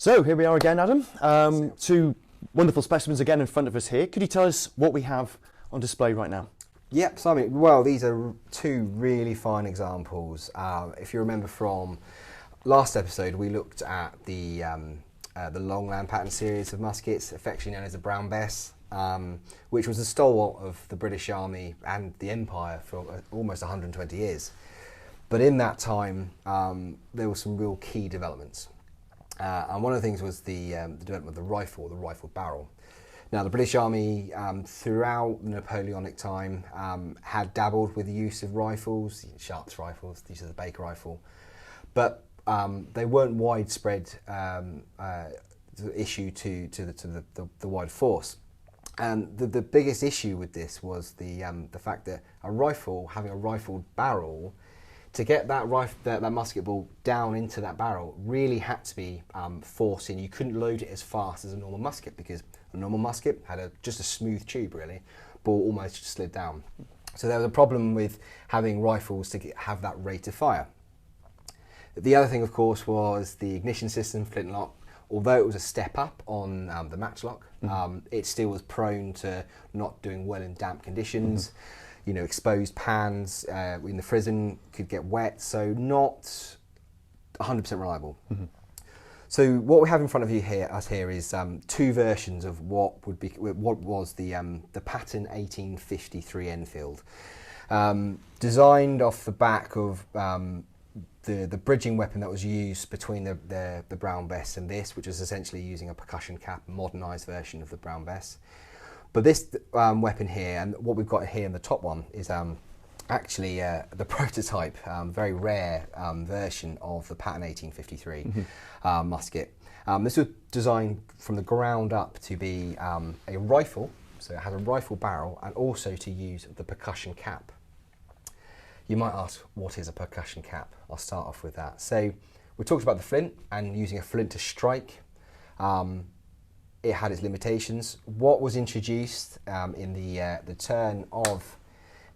So here we are again, Adam. Two wonderful specimens again in front of us here. Could you tell us what we have on display right now? Yep, Simon. Well, these are two really fine examples. If you remember from last episode, we looked at the Longland pattern series of muskets, affectionately known as the Brown Bess, which was the stalwart of the British Army and the Empire for almost 120 years. But in that time, there were some real key developments. And one of the things was the development of the rifle barrel. Now, the British Army, throughout the Napoleonic time, had dabbled with the use of rifles, Sharps rifles, these are the Baker rifle, but they weren't widespread issue to the wide force. And the biggest issue with this was the fact that a rifle, having a rifled barrel, to get that musket ball down into that barrel really had to be forced in. You couldn't load it as fast as a normal musket because a normal musket had just a smooth tube really, ball almost just slid down. So there was a problem with having rifles to have that rate of fire. The other thing, of course, was the ignition system, flintlock. Although it was a step up on the matchlock, it still was prone to not doing well in damp conditions. You know, exposed pans in the frizzen could get wet, so not 100% reliable. So what we have in front of you here is two versions of what was the pattern 1853 Enfield, designed off the back of the bridging weapon that was used between the Brown Bess and this, which was essentially using a percussion cap, a modernised version of the Brown Bess. But this weapon here, and what we've got here in the top one, is actually the prototype, very rare version of the pattern 1853 musket. This was designed from the ground up to be a rifle, so it has a rifle barrel, and also to use the percussion cap. You might ask, what is a percussion cap? I'll start off with that. So we talked about the flint and using a flint to strike. It had its limitations. What was introduced in the turn of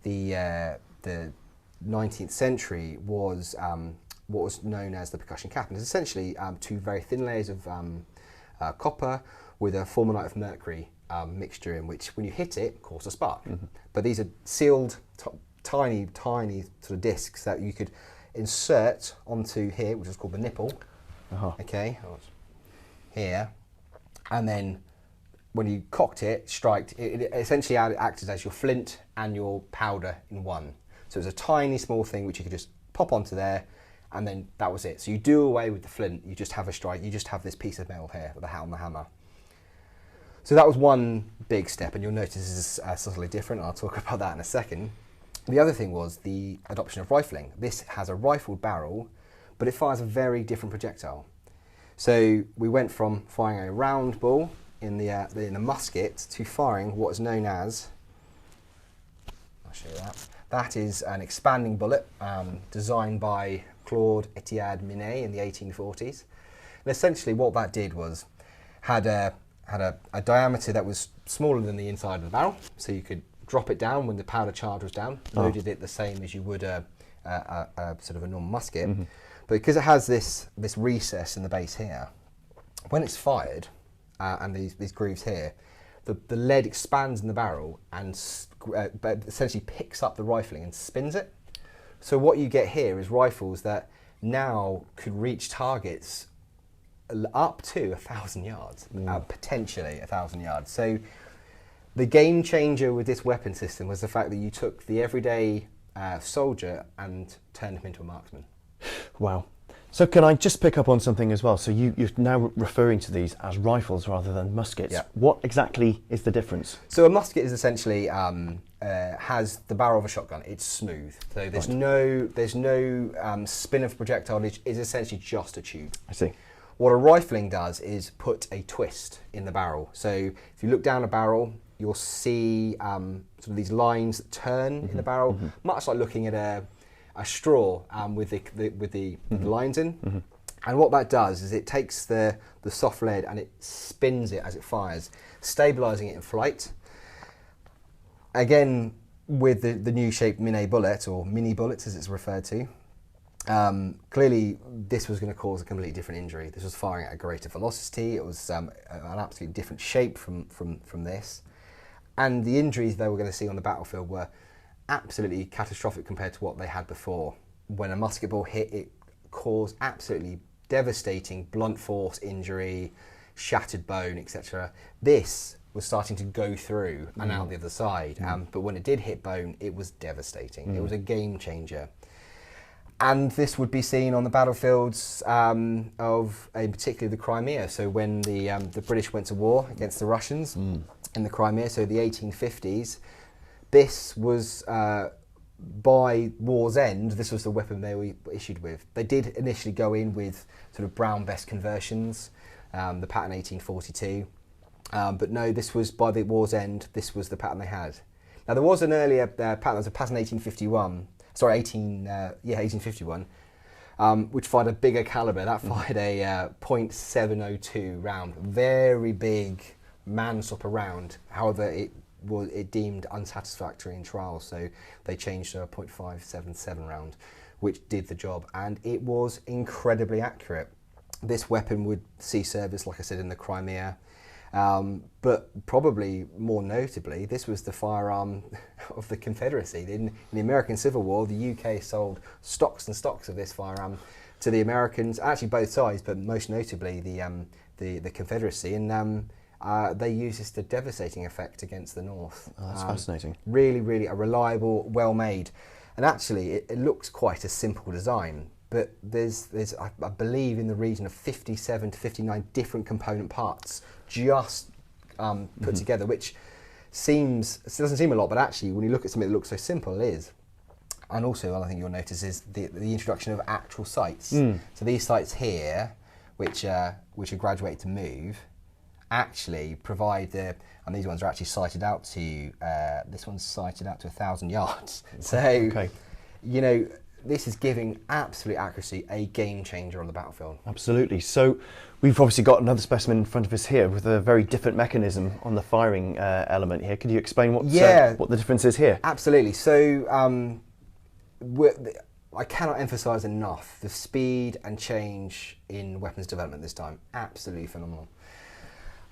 the 19th century was what was known as the percussion cap, and it's essentially two very thin layers of copper with a fulminate of mercury mixture in, which when you hit it caused a spark. But these are sealed tiny sort of discs that you could insert onto here, which is called the nipple. Okay, here. And then when you cocked it, striked, it essentially acted as your flint and your powder in one. So it was a tiny small thing which you could just pop onto there, and then that was it. So you do away with the flint, you just have a strike, you just have this piece of metal here with the hat on the hammer. So that was one big step, and you'll notice this is subtly different. I'll talk about that in a second. The other thing was the adoption of rifling. This has a rifled barrel, but it fires a very different projectile. So we went from firing a round ball in the musket to firing what is known as, I'll show you that. That is an expanding bullet designed by Claude Etienne Minie in the 1840s. And essentially what that did was had a diameter that was smaller than the inside of the barrel, so you could drop it down when the powder charge was down, loaded it the same as you would a sort of a normal musket. But because it has this recess in the base here, when it's fired, and these grooves here, the lead expands in the barrel and essentially picks up the rifling and spins it. So what you get here is rifles that now could reach targets up to 1,000 yards, potentially 1,000 yards. So the game changer with this weapon system was the fact that you took the everyday soldier and turned him into a marksman. Wow. So can I just pick up on something as well? So you're now referring to these as rifles rather than muskets. Yeah. What exactly is the difference? So a musket is essentially has the barrel of a shotgun. It's smooth. So there's no spin of the projectile. It's essentially just a tube. I see. What a rifling does is put a twist in the barrel. So if you look down a barrel, you'll see sort of these lines that turn in the barrel, much like looking at a straw with the lines in. And what that does is it takes the soft lead and it spins it as it fires, stabilising it in flight. Again, with the new shape Minie Bullet, or Minie Bullet as it's referred to, Clearly, this was going to cause a completely different injury. This was firing at a greater velocity. It was an absolutely different shape from this. And the injuries they were going to see on the battlefield were absolutely catastrophic compared to what they had before. When a musket ball hit, it caused absolutely devastating blunt force injury, shattered bone, etc. This was starting to go through and out the other side. But when it did hit bone, it was devastating. It was a game changer. And this would be seen on the battlefields of, particularly the Crimea. So when the British went to war against the Russians in the Crimea, so the 1850s, this was, by war's end, this was the weapon they were issued with. They did initially go in with sort of brown vest conversions, the pattern 1842. But no, this was, by the war's end, this was the pattern they had. Now, there was an earlier pattern, there was a pattern 1851, 1851, which fired a bigger calibre. That fired a .702 round, very big Mansup round. However, it deemed unsatisfactory in trials, so they changed to a .577 round, which did the job, and it was incredibly accurate. This weapon would see service, like I said, in the Crimea. But probably more notably, this was the firearm of the Confederacy. In the American Civil War, the UK sold stocks and stocks of this firearm to the Americans, actually both sides, but most notably the Confederacy, and they used this to devastating effect against the North. Oh, that's fascinating. Really, really a reliable, well-made, and actually it looks quite a simple design. But there's I believe in the region of 57 to 59 different component parts just put together, which doesn't seem a lot, but actually when you look at something that looks so simple, it is. And also, another thing you'll notice is the introduction of actual sights. So these sights here, which are graduated to move, actually provide and these ones are actually sighted out to, this one's sighted out to 1,000 yards. So, you know, this is giving absolute accuracy, a game changer on the battlefield. Absolutely. So we've obviously got another specimen in front of us here with a very different mechanism on the firing element here. Could you explain what the difference is here? Absolutely. So I cannot emphasise enough the speed and change in weapons development this time. Absolutely phenomenal.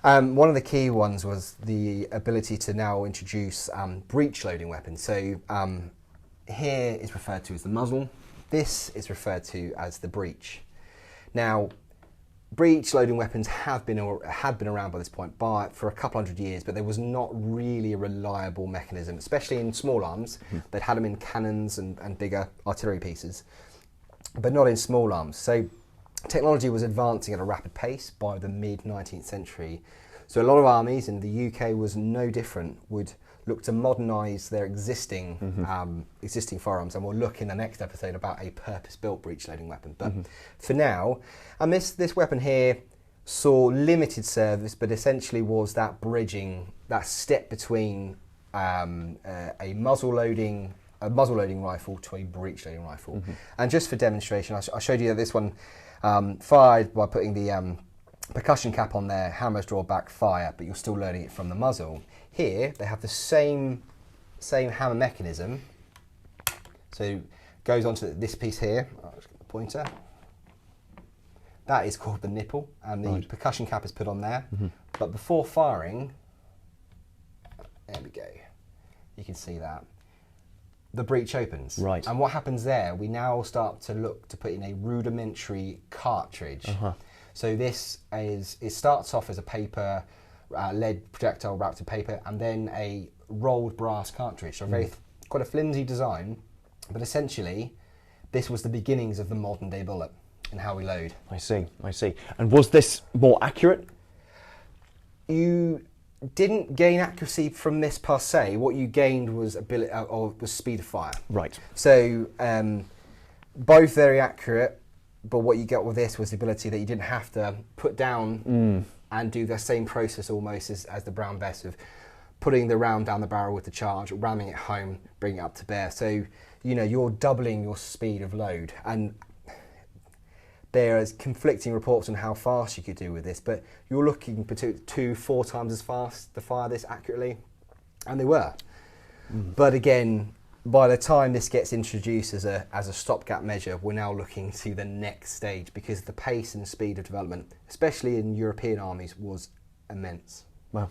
One of the key ones was the ability to now introduce breech loading weapons. So here is referred to as the muzzle. This is referred to as the breech. Now, breech loading weapons had been around by this point for a couple hundred years, but there was not really a reliable mechanism, especially in small arms. They'd had them in cannons and bigger artillery pieces, but not in small arms. So technology was advancing at a rapid pace by the mid-19th century. So a lot of armies, and the UK was no different, would look to modernise their existing firearms, and we'll look in the next episode about a purpose-built breech-loading weapon. But for now, and this weapon here saw limited service, but essentially was that bridging, that step between a muzzle-loading rifle to a breech-loading rifle. And just for demonstration, I showed you that this one fired by putting the percussion cap on there, hammers draw back, fire, but you're still loading it from the muzzle. Here, they have the same hammer mechanism. So it goes onto this piece here. I'll just get the pointer. That is called the nipple, and the percussion cap is put on there. But before firing, there we go. You can see that. The breech opens. Right. And what happens there, we now start to look to put in a rudimentary cartridge. So it starts off as a paper, lead projectile wrapped in paper, and then a rolled brass cartridge. So quite a flimsy design, but essentially this was the beginnings of the modern day bullet and how we load. I see. And was this more accurate? You didn't gain accuracy from this per se. What you gained was was speed of fire. Right. So both very accurate, but what you get with this was the ability that you didn't have to put down and do the same process almost as the brown vest of putting the round down the barrel with the charge, ramming it home, bringing it up to bear. So, you know, you're doubling your speed of load. And there's conflicting reports on how fast you could do with this, but you're looking for 2-4 times as fast to fire this accurately, and they were. But again, by the time this gets introduced as a stopgap measure, we're now looking to the next stage, because the pace and speed of development, especially in European armies, was immense. Wow.